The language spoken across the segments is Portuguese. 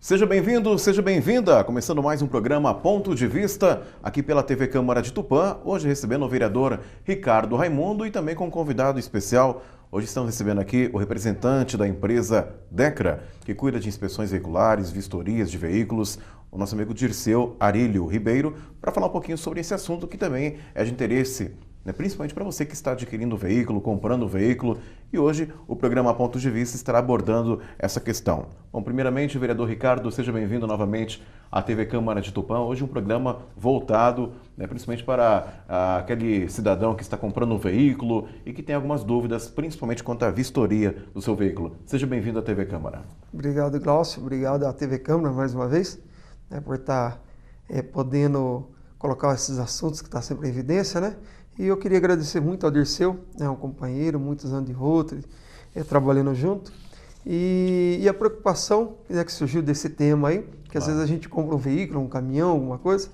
Seja bem-vindo, seja bem-vinda. Começando mais um programa Ponto de Vista, aqui pela TV Câmara de Tupã. Hoje recebendo o vereador Ricardo Raimundo e também com um convidado especial. Hoje estamos recebendo aqui o representante da empresa Decra, que cuida de inspeções veiculares, vistorias de veículos, o nosso amigo Dirceu Arílio Ribeiro, para falar um pouquinho sobre esse assunto que também é de interesse, principalmente para você que está adquirindo o veículo, comprando o veículo. E hoje o programa Ponto de Vista estará abordando essa questão. Bom, primeiramente, vereador Ricardo, seja bem-vindo novamente à TV Câmara de Tupã. Hoje um programa voltado principalmente para aquele cidadão que está comprando um veículo e que tem algumas dúvidas, principalmente quanto à vistoria do seu veículo. Seja bem-vindo à TV Câmara. Obrigado, Glaucio. Obrigado à TV Câmara mais uma vez, por estar podendo colocar esses assuntos que estão sempre em evidência, né? E eu queria agradecer muito ao Dirceu, um companheiro, muitos anos de Rotary, trabalhando junto. E a preocupação que surgiu desse tema aí, que às vezes a gente compra um veículo, um caminhão, alguma coisa,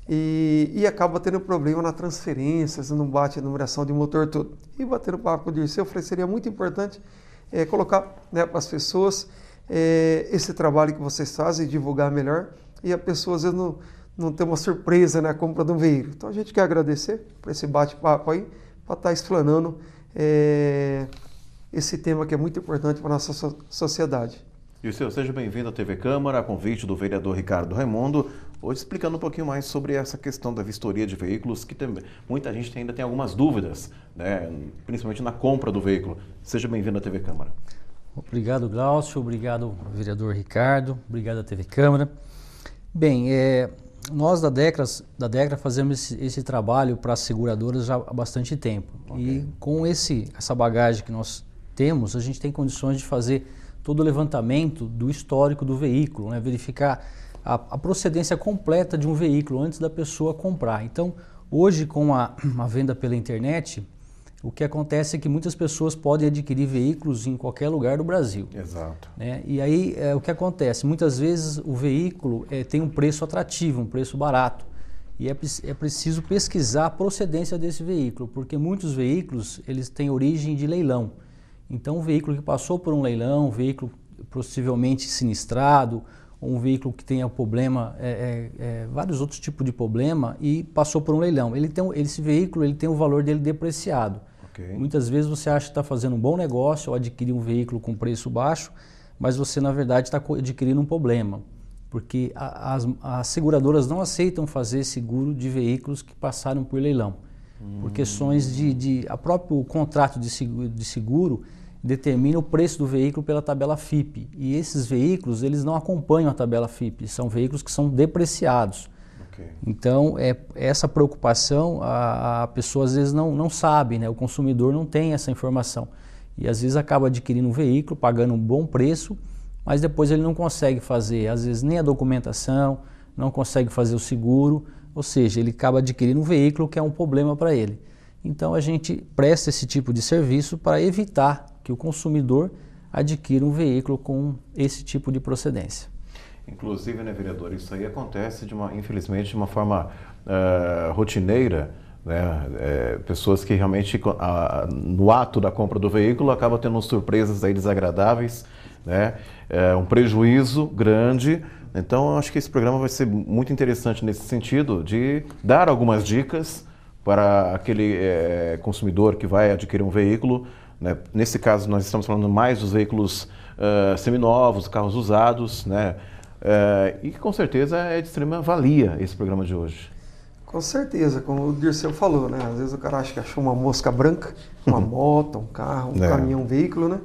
e acaba tendo problema na transferência, se não bate a numeração de motor todo. E batendo papo com o Dirceu, eu falei que seria muito importante colocar para as pessoas esse trabalho que vocês fazem, divulgar melhor, e a pessoa às vezes não ter uma surpresa na compra de um veículo. Então a gente quer agradecer por esse bate-papo aí, para estar explanando esse tema que é muito importante para a nossa sociedade. Dirceu, seja bem-vindo à TV Câmara, a convite do vereador Ricardo Raimundo, hoje explicando um pouquinho mais sobre essa questão da vistoria de veículos, que muita gente ainda tem algumas dúvidas, principalmente na compra do veículo. Seja bem-vindo à TV Câmara. Obrigado, Glaucio, obrigado, vereador Ricardo, obrigado à TV Câmara. Bem, nós da Decra fazemos esse trabalho para as seguradoras já há bastante tempo. Okay. E com essa bagagem que nós temos, a gente tem condições de fazer todo o levantamento do histórico do veículo, verificar a procedência completa de um veículo antes da pessoa comprar. Então, hoje com a venda pela internet, o que acontece é que muitas pessoas podem adquirir veículos em qualquer lugar do Brasil. Exato. E aí o que acontece? Muitas vezes o veículo tem um preço atrativo, um preço barato. E é preciso pesquisar a procedência desse veículo, porque muitos veículos eles têm origem de leilão. Então, um veículo que passou por um leilão, um veículo possivelmente sinistrado, ou um veículo que tenha problema, vários outros tipos de problema, e passou por um leilão. Esse veículo ele tem o valor dele depreciado. Okay. Muitas vezes você acha que está fazendo um bom negócio ao adquirir um veículo com preço baixo, mas você na verdade está adquirindo um problema, porque as seguradoras não aceitam fazer seguro de veículos que passaram por leilão. Por questões a próprio contrato de seguro determina o preço do veículo pela tabela FIPE. E esses veículos, eles não acompanham a tabela FIPE, são veículos que são depreciados. Okay. Então, essa preocupação, a pessoa às vezes não sabe, o consumidor não tem essa informação. E às vezes acaba adquirindo um veículo, pagando um bom preço, mas depois ele não consegue fazer, às vezes, nem a documentação, não consegue fazer o seguro, ou seja, ele acaba adquirindo um veículo que é um problema para ele. Então, a gente presta esse tipo de serviço para evitar que o consumidor adquira um veículo com esse tipo de procedência. Inclusive, vereador, isso aí acontece, infelizmente, de uma forma rotineira, pessoas que realmente, no ato da compra do veículo, acabam tendo surpresas aí desagradáveis, um prejuízo grande. Então, eu acho que esse programa vai ser muito interessante nesse sentido, de dar algumas dicas para aquele consumidor que vai adquirir um veículo. Nesse caso, nós estamos falando mais dos veículos seminovos, carros usados, e com certeza é de extrema valia esse programa de hoje. Com certeza, como o Dirceu falou, às vezes o cara acha que achou uma mosca branca, uma moto, um carro, um caminhão, um veículo,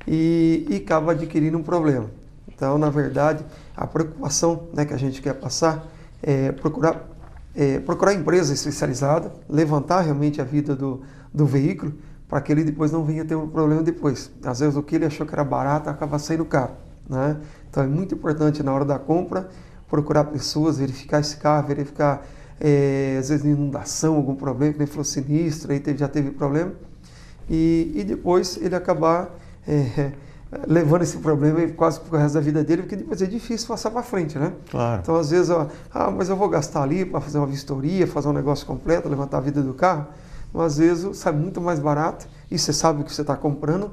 e acaba adquirindo um problema. Então, na verdade, a preocupação que a gente quer passar é procurar empresa especializada, levantar realmente a vida do veículo, para que ele depois não venha ter um problema depois. Às vezes o que ele achou que era barato acaba saindo caro. Então é muito importante na hora da compra procurar pessoas, verificar esse carro, verificar às vezes inundação, algum problema, que ele falou sinistro, aí já teve problema, e depois ele acabar levando esse problema quase pro resto da vida dele, porque depois é difícil passar para frente, Claro. Então às vezes, mas eu vou gastar ali para fazer uma vistoria, fazer um negócio completo, levantar a vida do carro, mas às vezes sai muito mais barato, e você sabe o que você está comprando,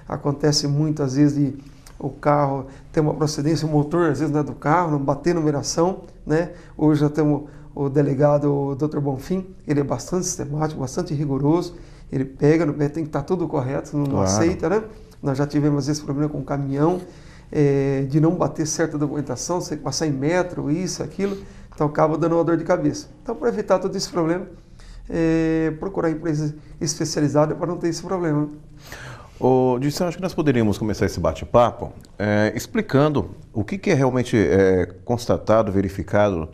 Acontece muitas vezes de o carro tem uma procedência, o motor às vezes não é do carro, não bater numeração, né? Hoje já temos o delegado, o Dr. Bonfim, ele é bastante sistemático, bastante rigoroso, ele pega, tem que estar tudo correto, não aceita, né? Nós já tivemos esse problema com o caminhão, de não bater certa documentação, você passar em metro, isso, aquilo, então acaba dando uma dor de cabeça. Então, para evitar todo esse problema, procurar empresa especializada para não ter esse problema. Dirceu, acho que nós poderíamos começar esse bate-papo explicando o que é realmente constatado, verificado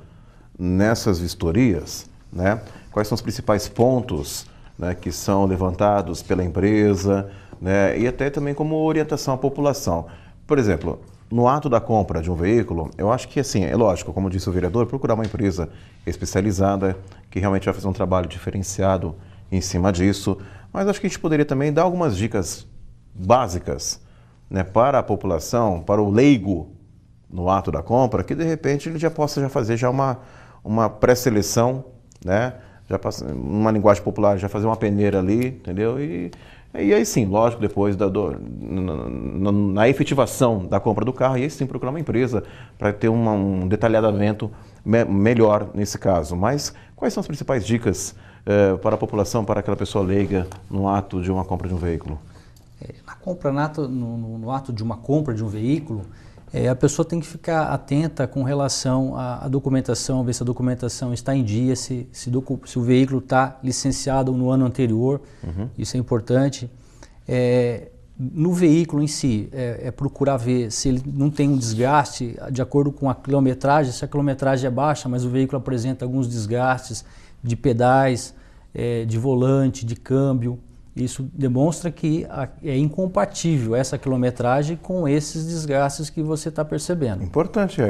nessas vistorias, né? Quais são os principais pontos, né, que são levantados pela empresa, né, e até também como orientação à população. Por exemplo, no ato da compra de um veículo, eu acho que, assim, é lógico, como disse o vereador, procurar uma empresa especializada que realmente vai fazer um trabalho diferenciado em cima disso, mas acho que a gente poderia também dar algumas dicas básicas, né, para a população, para o leigo no ato da compra, que de repente ele já possa fazer uma pré-seleção, né? Já uma linguagem popular, já fazer uma peneira ali, entendeu? E aí sim, lógico, depois na efetivação da compra do carro, aí sim procurar uma empresa para ter um detalhamento melhor nesse caso. Mas quais são as principais dicas para a população, para aquela pessoa leiga no ato de uma compra de um veículo? No ato de uma compra de um veículo, a pessoa tem que ficar atenta com relação à documentação, ver se a documentação está em dia, se o veículo está licenciado no ano anterior, isso é importante. No veículo em si, procurar ver se ele não tem um desgaste de acordo com a quilometragem, se a quilometragem é baixa, mas o veículo apresenta alguns desgastes de pedais, de volante, de câmbio. Isso demonstra que é incompatível essa quilometragem com esses desgastes que você está percebendo. Importante,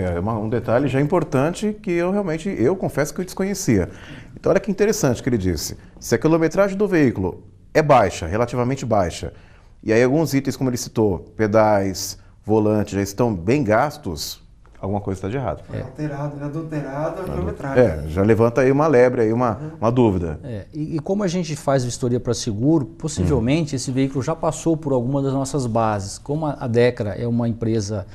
um detalhe já importante que eu confesso que eu desconhecia. Então olha que interessante que ele disse, se a quilometragem do veículo é baixa, relativamente baixa, e aí alguns itens, como ele citou, pedais, volante, já estão bem gastos, alguma coisa está de errado. Adulterado a quilometragem. Já levanta aí uma lebre, aí uma dúvida. E como a gente faz vistoria para seguro, possivelmente esse veículo já passou por alguma das nossas bases. Como a Decra é uma empresa,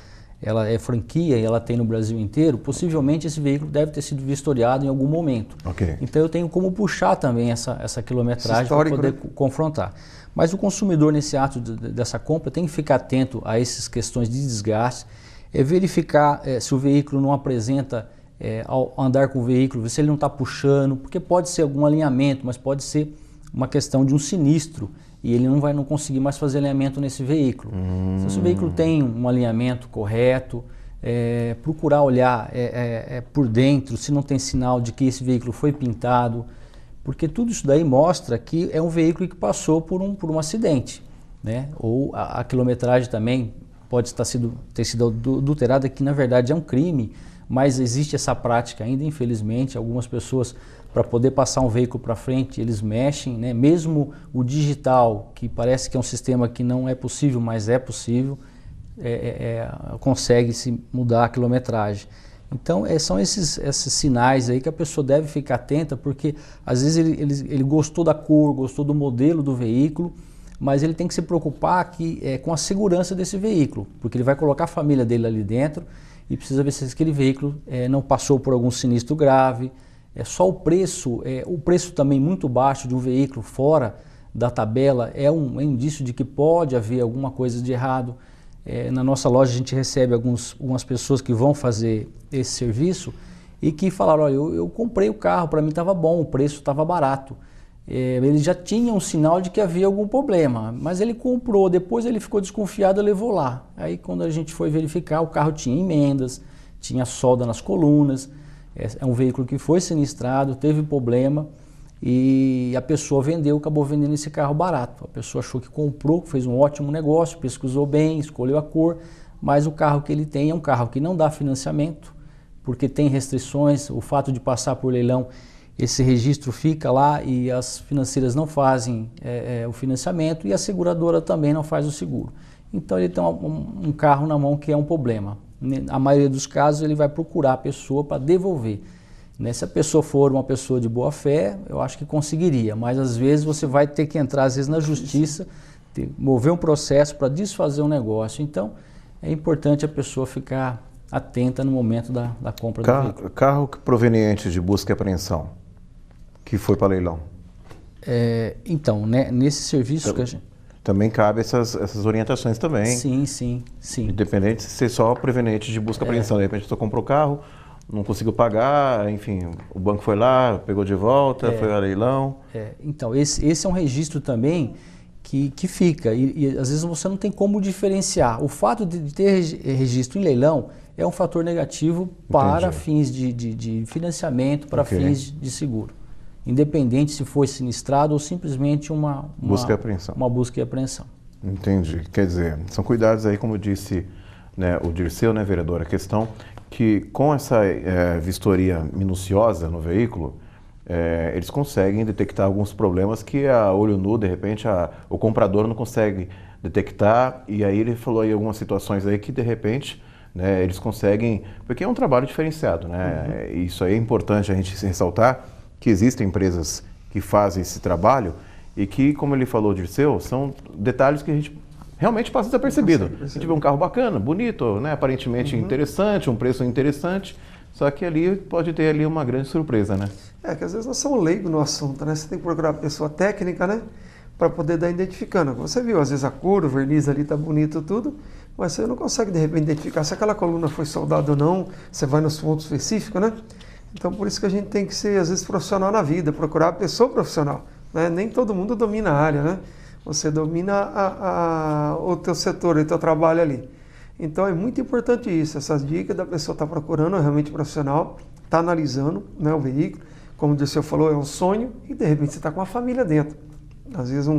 ela é franquia e ela tem no Brasil inteiro, possivelmente esse veículo deve ter sido vistoriado em algum momento. Okay. Então eu tenho como puxar também essa quilometragem para poder confrontar. Mas o consumidor nesse ato dessa compra tem que ficar atento a essas questões de desgaste, verificar se o veículo não apresenta, ao andar com o veículo, se ele não está puxando, porque pode ser algum alinhamento, mas pode ser uma questão de um sinistro e ele não vai conseguir mais fazer alinhamento nesse veículo. Se o veículo tem um alinhamento correto, procurar olhar por dentro se não tem sinal de que esse veículo foi pintado, porque tudo isso daí mostra que é um veículo que passou por um acidente, né? Ou a quilometragem também pode ter sido adulterada, que na verdade é um crime, mas existe essa prática ainda, infelizmente. Algumas pessoas, para poder passar um veículo para frente, eles mexem, né? Mesmo o digital, que parece que é um sistema que não é possível, mas é possível, consegue-se mudar a quilometragem. Então são esses sinais aí que a pessoa deve ficar atenta, porque às vezes ele gostou da cor, gostou do modelo do veículo, mas ele tem que se preocupar com a segurança desse veículo, porque ele vai colocar a família dele ali dentro e precisa ver se aquele veículo não passou por algum sinistro grave. Só o preço também muito baixo de um veículo fora da tabela é um indício de que pode haver alguma coisa de errado. Na nossa loja a gente recebe algumas pessoas que vão fazer esse serviço e que falaram, olha, eu comprei o carro, para mim estava bom, o preço estava barato. Ele já tinha um sinal de que havia algum problema, mas ele comprou, depois ele ficou desconfiado e levou lá. Aí quando a gente foi verificar, o carro tinha emendas, tinha solda nas colunas, é um veículo que foi sinistrado, teve problema e a pessoa acabou vendendo esse carro barato. A pessoa achou que comprou, fez um ótimo negócio, pesquisou bem, escolheu a cor, mas o carro que ele tem é um carro que não dá financiamento, porque tem restrições, o fato de passar por leilão, esse registro fica lá e as financeiras não fazem o financiamento e a seguradora também não faz o seguro. Então ele tem um carro na mão que é um problema. Na maioria dos casos ele vai procurar a pessoa para devolver. Se a pessoa for uma pessoa de boa fé, eu acho que conseguiria, mas às vezes você vai ter que entrar às vezes na justiça, mover um processo para desfazer um negócio. Então é importante a pessoa ficar atenta no momento da compra do veículo. Carro proveniente de busca e apreensão, que foi para leilão. Então, né, nesse serviço que a gente... Também cabe essas orientações também. Sim. Independente de ser só proveniente de busca e apreensão. De repente, você comprou o carro, não conseguiu pagar, enfim, o banco foi lá, pegou de volta, foi a leilão. Então, esse é um registro também que fica, e às vezes você não tem como diferenciar. O fato de ter registro em leilão é um fator negativo para fins de financiamento, para fins de seguro. Independente se foi sinistrado ou simplesmente uma busca e apreensão. Uma busca e apreensão. Entendi. Quer dizer, são cuidados aí, como disse, né, o Dirceu, né, vereador, a questão que com essa vistoria minuciosa no veículo, eles conseguem detectar alguns problemas que a olho nu, de repente, o comprador não consegue detectar, e aí ele falou aí algumas situações aí que, de repente, né, eles conseguem, porque é um trabalho diferenciado, né? Isso aí é importante a gente ressaltar, que existem empresas que fazem esse trabalho e que, como ele falou, Dirceu, são detalhes que a gente realmente passa desapercebido. A gente vê um carro bacana, bonito, né, aparentemente interessante, um preço interessante, só que ali pode ter ali uma grande surpresa, né? Que às vezes nós somos leigos no assunto, né? Você tem que procurar a pessoa técnica, né? Para poder dar identificando. Você viu, às vezes a cor, o verniz ali tá bonito tudo, mas você não consegue de repente identificar se aquela coluna foi soldada ou não, você vai nos pontos específicos, né? Então, por isso que a gente tem que ser, às vezes, profissional na vida, procurar a pessoa profissional, né? Nem todo mundo domina a área, né? Você domina o teu setor, o teu trabalho ali. Então, é muito importante isso, essas dicas da pessoa estar procurando realmente profissional, está analisando, né, o veículo. Como o Dirceu falou, é um sonho e, de repente, você está com uma família dentro. Às vezes,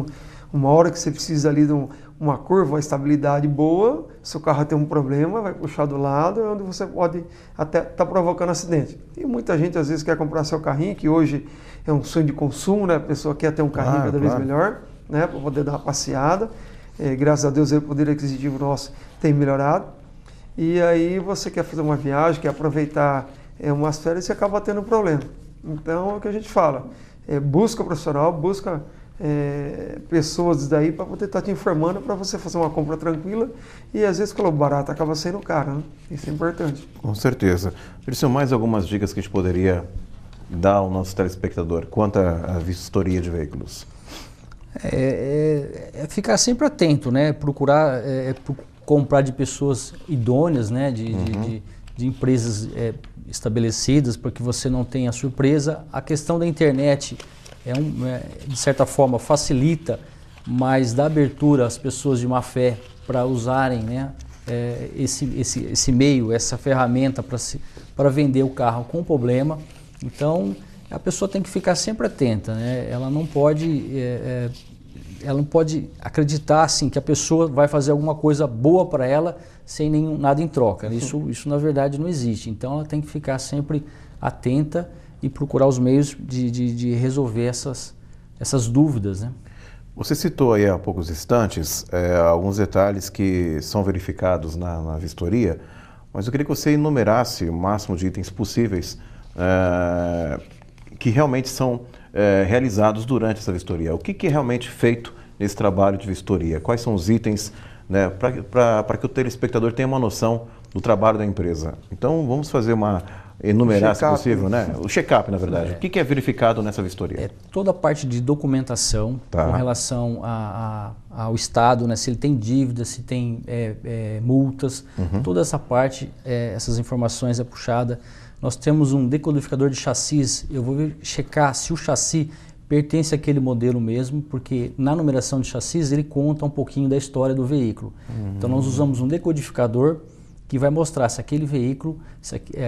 uma hora que você precisa ali de uma curva, uma estabilidade boa, se o carro tem um problema, vai puxar do lado, é onde você pode até estar provocando acidente. E muita gente às vezes quer comprar seu carrinho, que hoje é um sonho de consumo, né? A pessoa quer ter um carrinho cada vez melhor, né? Para poder dar uma passeada. Graças a Deus o poder aquisitivo nosso tem melhorado. E aí você quer fazer uma viagem, quer aproveitar umas férias e acaba tendo um problema. Então é o que a gente fala, busca profissional, busca pessoas daí para poder estar te informando para você fazer uma compra tranquila e às vezes o barato acaba sendo caro, né? Isso é importante. Com certeza. Dirceu, mais algumas dicas que a gente poderia dar ao nosso telespectador quanto à vistoria de veículos? Ficar sempre atento, né? Procurar comprar de pessoas idôneas, né? De empresas estabelecidas para que você não tenha surpresa. A questão da internet de certa forma facilita, mas dá abertura às pessoas de má fé para usarem, né, esse meio, essa ferramenta para vender o carro com problema. Então a pessoa tem que ficar sempre atenta, né? Ela não pode acreditar assim, que a pessoa vai fazer alguma coisa boa para ela sem nada em troca. Isso na verdade não existe. Então ela tem que ficar sempre atenta e procurar os meios de resolver essas dúvidas, né? Você citou aí há poucos instantes alguns detalhes que são verificados na vistoria, mas eu queria que você enumerasse o máximo de itens possíveis que realmente são realizados durante essa vistoria. O que é realmente feito nesse trabalho de vistoria? Quais são os itens, né, para que o telespectador tenha uma noção do trabalho da empresa? Então vamos fazer enumerar, se possível, né? O check-up, na verdade. O que é verificado nessa vistoria? Toda a parte de documentação com relação ao Estado, né? Se ele tem dívidas, se tem multas, toda essa parte, essas informações é puxada. Nós temos um decodificador de chassis, eu vou checar se o chassi pertence àquele modelo mesmo, porque na numeração de chassis ele conta um pouquinho da história do veículo. Então nós usamos um decodificador que vai mostrar se aquele veículo,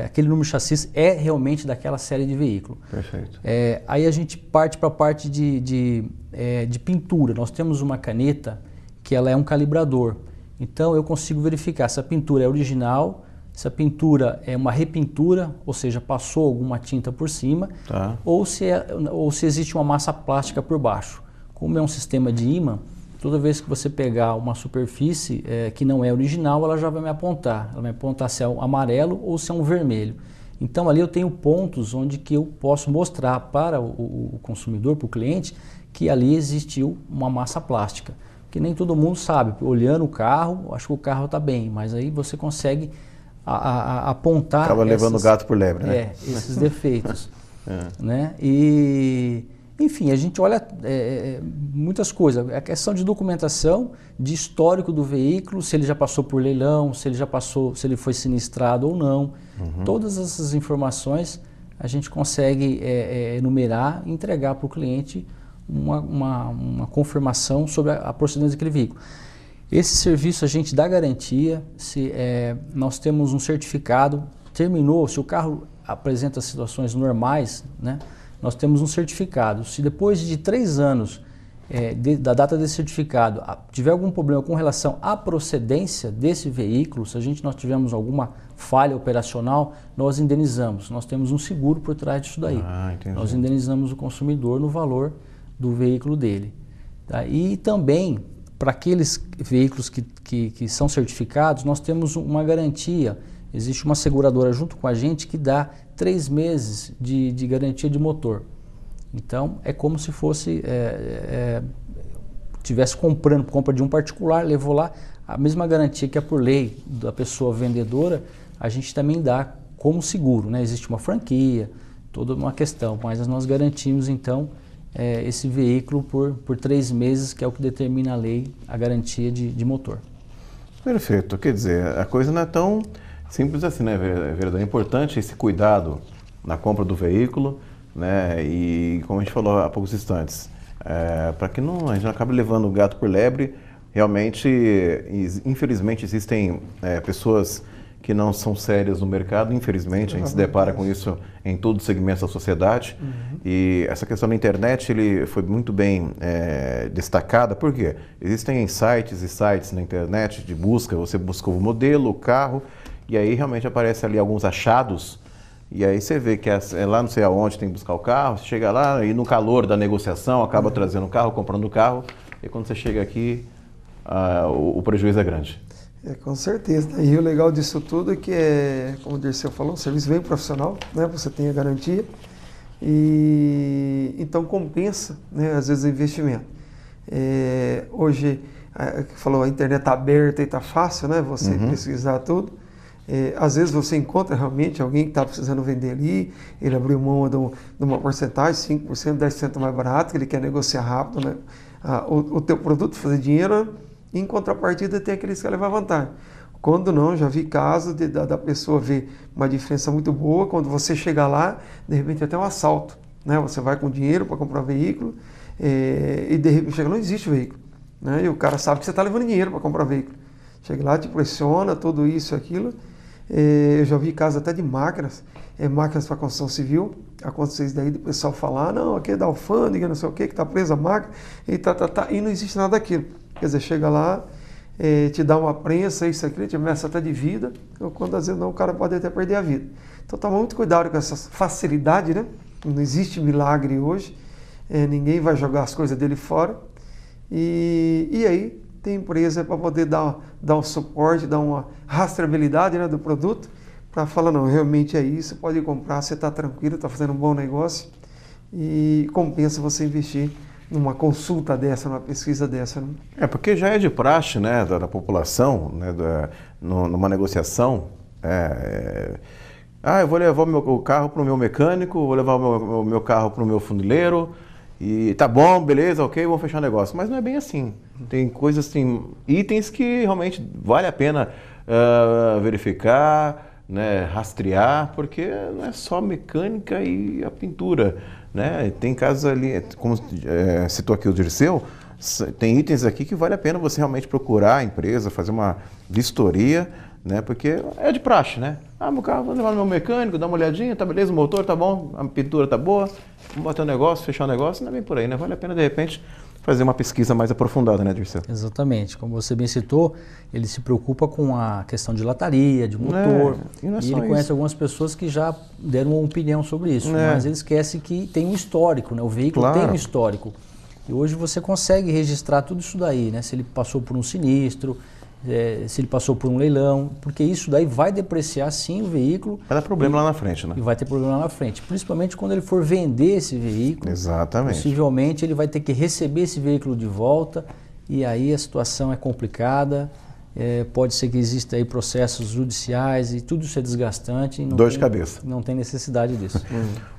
aquele número de chassis é realmente daquela série de veículo. Perfeito. Aí a gente parte para a parte de pintura. Nós temos uma caneta que ela é um calibrador. Então eu consigo verificar se a pintura é original, se a pintura é uma repintura, ou seja, passou alguma tinta por cima, ou se existe uma massa plástica por baixo. Como é um sistema de ímã, toda vez que você pegar uma superfície que não é original, ela já vai me apontar. Ela vai me apontar se é um amarelo ou se é um vermelho. Então ali eu tenho pontos onde que eu posso mostrar para o consumidor, para o cliente, que ali existiu uma massa plástica. que nem todo mundo sabe. Olhando o carro, acho que o carro está bem, mas aí você consegue apontar... Acaba levando o gato por lebre, né? Esses defeitos. Né? E, enfim, a gente olha muitas coisas. A questão de documentação, de histórico do veículo, se ele já passou por leilão, se ele foi sinistrado ou não. Todas essas informações a gente consegue enumerar e entregar para o cliente uma confirmação sobre a procedência daquele veículo. Esse serviço a gente dá garantia, nós temos um certificado, terminou, se o carro apresenta situações normais, né, nós temos um certificado. Se depois de 3 anos da data desse certificado tiver algum problema com relação à procedência desse veículo, se nós tivermos alguma falha operacional, nós indenizamos. Nós temos um seguro por trás disso daí. Nós indenizamos o consumidor no valor do veículo dele. Tá? E também, para aqueles veículos que são certificados, nós temos uma garantia. Existe uma seguradora junto com a gente que dá 3 meses de garantia de motor. Então, é como se fosse, tivesse compra de um particular, levou lá, a mesma garantia que é por lei da pessoa vendedora, a gente também dá como seguro, né? Existe uma franquia, toda uma questão, mas nós garantimos então esse veículo por 3 meses, que é o que determina a lei, a garantia de motor. Perfeito, quer dizer, a coisa não é tão simples assim, né, vereador? É importante esse cuidado na compra do veículo, né? E como a gente falou há poucos instantes, para que a gente não acabe levando o gato por lebre. Realmente, infelizmente, existem pessoas que não são sérias no mercado. Infelizmente, a gente se depara com isso em todos os segmentos da sociedade. E essa questão da internet ele foi muito bem destacada. Por quê? Existem sites e sites na internet de busca. Você busca o modelo, o carro, e aí realmente aparece ali alguns achados. E aí você vê que lá não sei aonde tem que buscar o carro, você chega lá e no calor da negociação acaba trazendo o carro, comprando o carro, e quando você chega aqui, o prejuízo é grande. Com certeza. E o legal disso tudo é que, como o Dirceu falou, um serviço bem profissional, né? Você tem a garantia, e então compensa, né, às vezes o investimento. Hoje, a internet está aberta e está fácil, né? Você pesquisar tudo. Às vezes você encontra realmente alguém que está precisando vender ali, ele abriu mão de uma porcentagem, 5%, 10% mais barato, que ele quer negociar rápido, né? O teu produto, fazer dinheiro, em contrapartida tem aqueles que querem levar vantagem. Quando não, já vi casos da pessoa ver uma diferença muito boa, quando você chega lá, de repente até um assalto, né? Você vai com dinheiro para comprar um veículo, e de repente chega, não existe veículo, né? E o cara sabe que você está levando dinheiro para comprar veículo. Chega lá, te pressiona, tudo isso e aquilo. Eu já vi casos até de máquinas para construção civil. Aconteceu isso daí do pessoal falar, não, aqui é da alfândega, não sei o que está presa a máquina, e não existe nada daquilo. Quer dizer, chega lá, te dá uma prensa, isso aqui, te ameaça até de vida, quando às vezes não, o cara pode até perder a vida. Então toma muito cuidado com essa facilidade, né? Não existe milagre hoje, ninguém vai jogar as coisas dele fora, e aí tem empresa para poder dar um suporte, dar uma rastreabilidade, né, do produto, para falar, não, realmente é isso, pode comprar, você está tranquilo, está fazendo um bom negócio, e compensa você investir numa consulta dessa, numa pesquisa dessa. Né? Porque já é de praxe, né, da população, né, numa negociação. Eu vou levar o carro para o meu mecânico, vou levar o meu carro para o meu funileiro, e tá bom, beleza, ok, vamos fechar o negócio. Mas não é bem assim. Tem coisas, tem itens que realmente vale a pena verificar, né, rastrear, porque não é só mecânica e a pintura, né? Tem casos ali, como citou aqui o Dirceu, tem itens aqui que vale a pena você realmente procurar a empresa, fazer uma vistoria, né? Porque é de praxe, né? Meu carro, vou levar no meu mecânico, dar uma olhadinha, tá beleza, o motor tá bom, a pintura tá boa, vamos bater o negócio, fechar o negócio, não é bem por aí, né? Vale a pena, de repente, fazer uma pesquisa mais aprofundada, né, Dirceu? Exatamente. Como você bem citou, ele se preocupa com a questão de lataria, de motor, e ele conhece algumas pessoas que já deram uma opinião sobre isso, mas ele esquece que tem um histórico, né? O veículo tem um histórico. E hoje você consegue registrar tudo isso daí, né? Se ele passou por um sinistro, se ele passou por um leilão, porque isso daí vai depreciar sim o veículo. Vai dar problema lá na frente, né? E vai ter problema lá na frente, principalmente quando ele for vender esse veículo. Exatamente. Possivelmente ele vai ter que receber esse veículo de volta e aí a situação é complicada, pode ser que exista aí processos judiciais e tudo isso é desgastante. E Dor de cabeça. Não tem necessidade disso.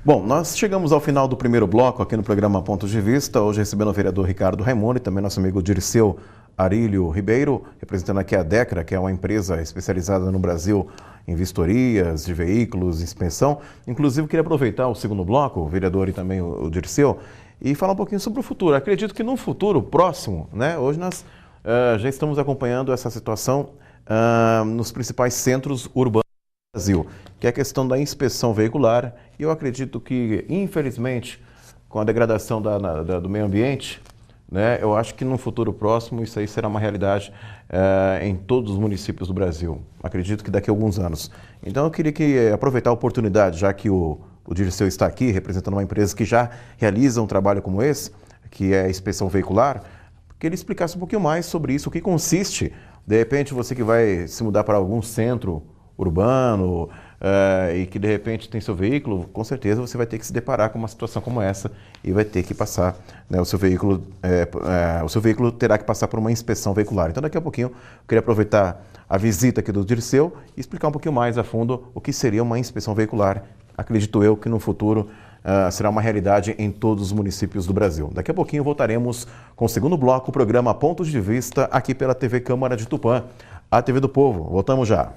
Bom, nós chegamos ao final do primeiro bloco aqui no programa Pontos de Vista, hoje recebendo o vereador Ricardo Raimundo e também nosso amigo Dirceu Arílio Ribeiro, representando aqui a Decra, que é uma empresa especializada no Brasil em vistorias de veículos, inspeção. Inclusive, queria aproveitar o segundo bloco, o vereador e também o Dirceu, e falar um pouquinho sobre o futuro. Acredito que num futuro próximo, né, hoje nós já estamos acompanhando essa situação nos principais centros urbanos do Brasil, que é a questão da inspeção veicular. E eu acredito que, infelizmente, com a degradação do meio ambiente, né, eu acho que no futuro próximo isso aí será uma realidade em todos os municípios do Brasil. Acredito que daqui a alguns anos. Então eu queria aproveitar a oportunidade, já que o Dirceu está aqui representando uma empresa que já realiza um trabalho como esse, que é a inspeção veicular, que ele explicasse um pouquinho mais sobre isso, o que consiste. De repente você que vai se mudar para algum centro urbano e que de repente tem seu veículo, com certeza você vai ter que se deparar com uma situação como essa e vai ter que passar, né, o seu veículo terá que passar por uma inspeção veicular. Então daqui a pouquinho eu queria aproveitar a visita aqui do Dirceu e explicar um pouquinho mais a fundo o que seria uma inspeção veicular. Acredito eu que no futuro será uma realidade em todos os municípios do Brasil. Daqui a pouquinho voltaremos com o segundo bloco, o programa Pontos de Vista, aqui pela TV Câmara de Tupã, a TV do Povo. Voltamos já.